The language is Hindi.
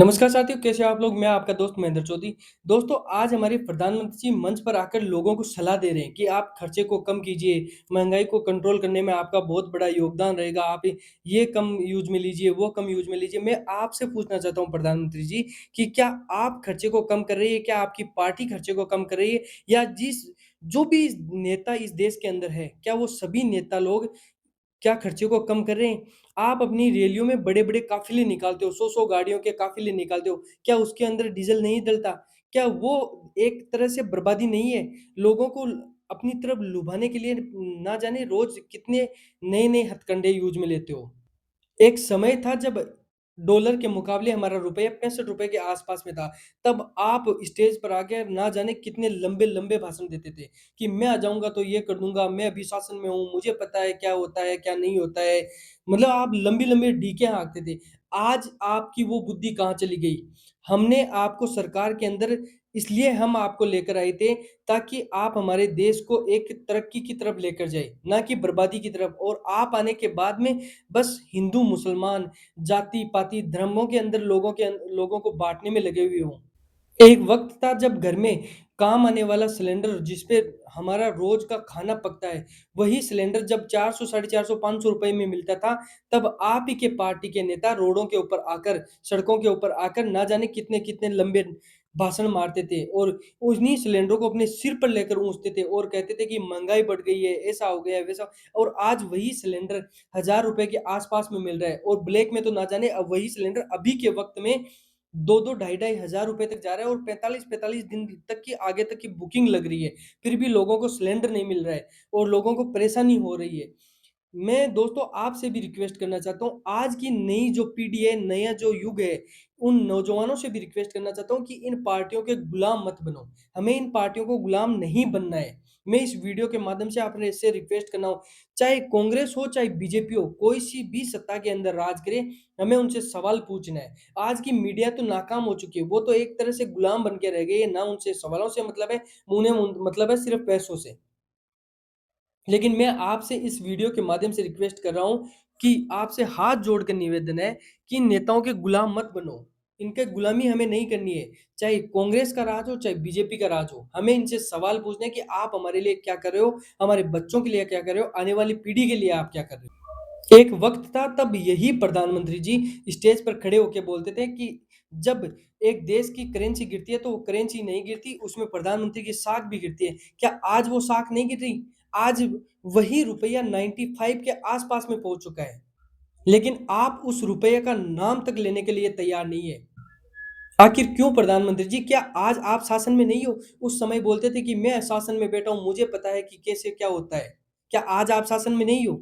नमस्कार साथियों, कैसे हो आप लोग? मैं आपका दोस्त महेंद्र चौधरी। दोस्तों, आज हमारे प्रधानमंत्री जी मंच पर आकर लोगों को सलाह दे रहे हैं कि आप खर्चे को कम कीजिए, महँगाई को कंट्रोल करने में आपका बहुत बड़ा योगदान रहेगा। आप ये कम यूज़ में लीजिए, वो कम यूज़ में लीजिए। मैं आपसे पूछना चाहता हूँ प्रधानमंत्री जी कि क्या आप खर्चे को कम कर रही है? क्या आपकी पार्टी खर्चे को कम कर रही है? या जो भी नेता इस देश के अंदर है, क्या वो सभी नेता लोग क्या खर्चे को कम कर रहे हैं? आप अपनी रैलियों में बड़े-बड़े काफ़िले निकालते हो, 100-100 गाड़ियों के काफ़िले निकालते हो। क्या उसके अंदर डीज़ल नहीं डलता? क्या वो एक तरह से बर्बादी नहीं है? लोगों को अपनी तरफ लुभाने के लिए ना जाने रोज़ कितने नए-नए हथकंडे यूज़ में लेते हो। एक समय था जब डॉलर के मुकाबले हमारा रुपया ₹65 के आस-पास में था। तब आप स्टेज पर आके ना जाने कितने लंबे-लंबे भाषण देते थे कि मैं आ जाऊँगा तो ये कर दूँगा, मैं अभी शासन में हूँ, मुझे पता है क्या होता है, क्या नहीं होता है। मतलब आप लंबी-लंबी डीकें हाँकते थे। आज आपकी वो बुद्धि कहाँ चली गई? हमने आपको सरकार के अंदर इसलिए हम आपको लेकर आए थे ताकि आप हमारे देश को एक तरक्की की तरफ लेकर जाएँ, ना कि बर्बादी की तरफ। और आप आने के बाद में बस हिंदू, मुसलमान, जाति-पाति, धर्मों के अंदर लोगों को बाँटने में लगे हुए हों। एक वक़्त था जब घर में काम आने वाला सिलेंडर जिस पे हमारा रोज़ का खाना पकता है, वही सिलेंडर जब 400 साढ़े 400 500 रुपए में मिलता था, तब आप ही के पार्टी के नेता रोडों के ऊपर आकर, सड़कों के ऊपर आकर ना जाने कितने-कितने लंबे भाषण मारते थे और उन्हीं सिलेंडरों को अपने सिर पर लेकर गूँजते थे और कहते थे कि महँगाई बढ़ गई है, ऐसा हो गया है, वैसा। और आज वही सिलेंडर ₹1000 के आस-पास में मिल रहा है और ब्लैक में तो ना जाने अब वही सिलेंडर अभी के वक़्त में 2-2 ढाई-ढाई हज़ार रुपए तक जा रहा है और 45-45 दिन तक की आगे तक की बुकिंग लग रही है। फिर भी लोगों को सिलेंडर नहीं मिल रहा है और लोगों को परेशानी हो रही है। मैं दोस्तों आपसे भी रिक्वेस्ट करना चाहता हूँ, आज की नई जो पीढ़ी है, नया जो युग है, उन नौजवानों से भी रिक्वेस्ट करना चाहता हूँ कि इन पार्टियों के गुलाम मत बनो। हमें इन पार्टियों को गुलाम नहीं बनना है। मैं इस वीडियो के माध्यम से आपने इससे रिक्वेस्ट करना हो, चाहे कांग्रेस हो, चाहे बीजेपी हो, कोई-सी भी सत्ता के अंदर राज करे, हमें उनसे सवाल पूछना है। आज की मीडिया तो नाकाम हो चुकी है, वो तो एक तरह से गुलाम बन के रह गई है, ना उनसे सवालों से मतलब है, उन्हें मतलब है सिर्फ़ पैसों से। लेकिन मैं आपसे इस वीडियो के माध्यम से रिक्वेस्ट कर रहा हूँ कि आपसे हाथ जोड़कर निवेदन है कि इन नेताओं के गुलाम मत बनो। इनके गुलामी हमें नहीं करनी है। चाहे कांग्रेस का राज हो, चाहे बीजेपी का राज हो। हमें इनसे सवाल पूछने हैं कि आप हमारे लिए क्या कर रहे हो? हमारे बच्चों के लिए क्या कर रहे हो? आने वाली पीढ़ी के लिए आप क्या कर रहे हो? एक वक़्त था तब यही प्रधानमंत्री जी स्टेज पर खड़े होके बोलते थे कि जब एक देश की करेंसी गिरती है तो वो करेंसी नहीं गिरती, उसमें प्रधानमंत्री की साख भी गिरती है। क्या आज वो साख नहीं गिर रही? आज वही रुपया 95 के आस-पास में पहुँच चुका है। लेकिन आप उस रुपये का नाम तक लेने के लिए तैयार नहीं है। आखिर क्यों प्रधानमंत्री जी? क्या आज आप शासन में नहीं हो? उस समय बोलते थे कि मैं शासन में बैठा हूँ, मुझे पता है कि कैसे क्या होता है। क्या आज आप शासन में नहीं हो?